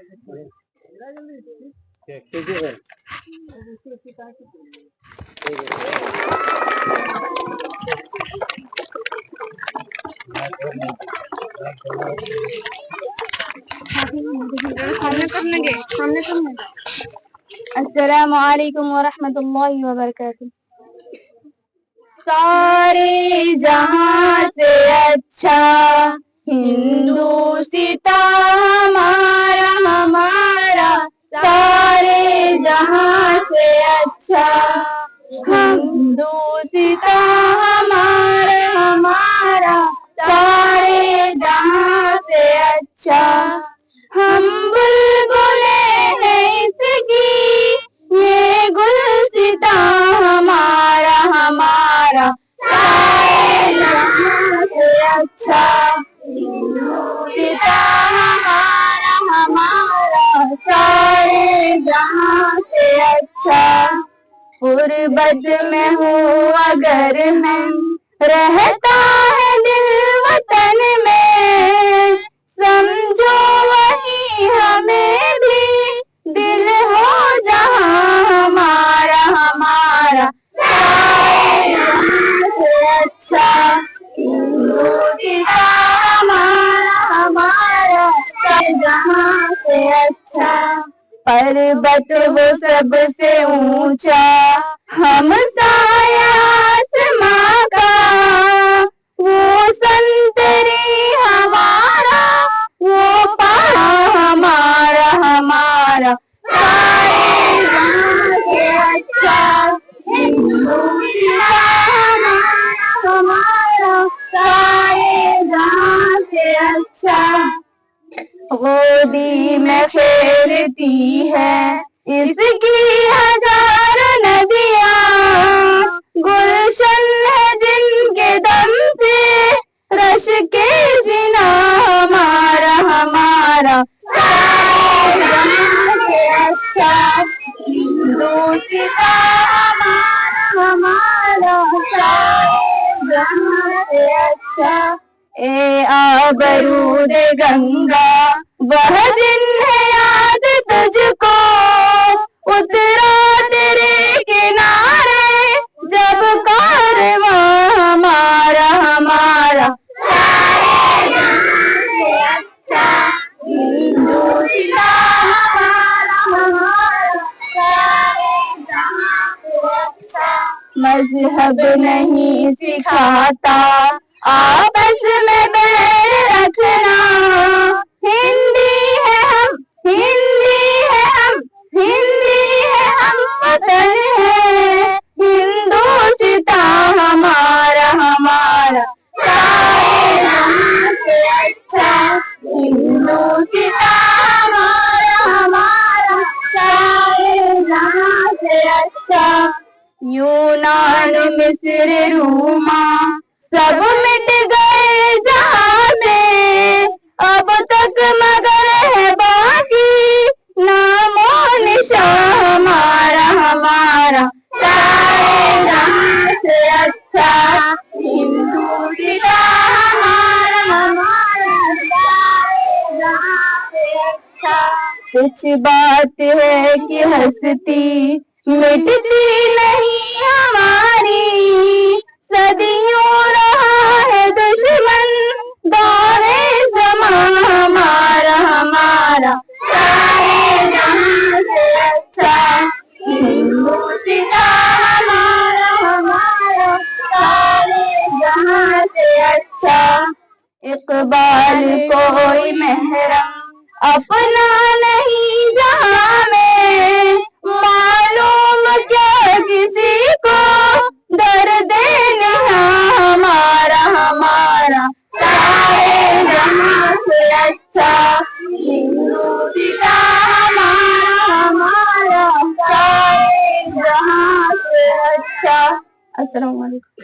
अस्सलामु अलैकुम व रहमतुल्लाहि व बरकातुहू। सारे जहां से अच्छा हिंदुस्ता हमारा हमारा, सारे जहां से अच्छा हिंदुस्ता हमारा हमारा, सारे जहां से अच्छा। हम बुलबुले हैं इसकी ये गुलसिता हमारा हमारा, सारे जहां से अच्छा हिंदुस्ता हमारा हमारा, सारे जहां से अच्छा। गुर्बत में हूँ अगर मैं, रहता है दिल वतन में, समझो वही हमें भी दिल हो जहां हमारा हमारा, सारे जहां से अच्छा हिंदुस्ता हमारा हमारा, सारे जहां से अच्छा। पर्वत वो सबसे ऊंचा हम साया आसमां का, वो संतरी हमारा वो पहाड़ हमारा हमारा, सारे जहां से अच्छा हिंदुस्ता हमारा हमारा, सारे जहां से अच्छा। गोदी में खेलती है इसकी हजारों नदियाँ, गुलशन है जिनके दम से रश के जिना हमारा हमारा, सारे जहां से अच्छा हिंदुस्ता हमारा हमारा, सारे जहां से अच्छा। ए आबरूद गंगा वह दिन है याद तुझको, उतरा तेरे किनारे जब कारवां हमारा हमारा, सारे जहां से अच्छा हिंदुस्ता हमारा हमारा, सारे जहां से अच्छा। मजहब नहीं सिखाता आपस में बैर रखना, हिंदी है हम हिंदी है हम हिंदी है हम, वतन है हिंदुस्ता हमारा हमारा, सारे जहां से अच्छा हिंदुस्ता हमारा हमारा, सारे जहां से अच्छा। यूनान मिस्र रोमा सब मिट गए जहां से, अब तक मगर है बाकी नामो निशान हमारा हमारा, सारे जहां से अच्छा हिंदुस्ता हमारा हमारा, सारे जहां से अच्छा। कुछ बात है कि हंसती मिटती नहीं हमारी, सदियों रहा है दुश्मन दौरे ज़मां हमारा हमारा, सारे जहां से अच्छा हिंदुस्ता हमारा हमारा, सारे जहां से अच्छा। इकबाल कोई महरम अपना नहीं जहां में, मालूम क्या किसी को दर्द हमारा हमारा, सारे जहां से अच्छा हिंदुस्ता हमारा हमारा, सारे जहां से अच्छा। अस्सलाम वालेकुम।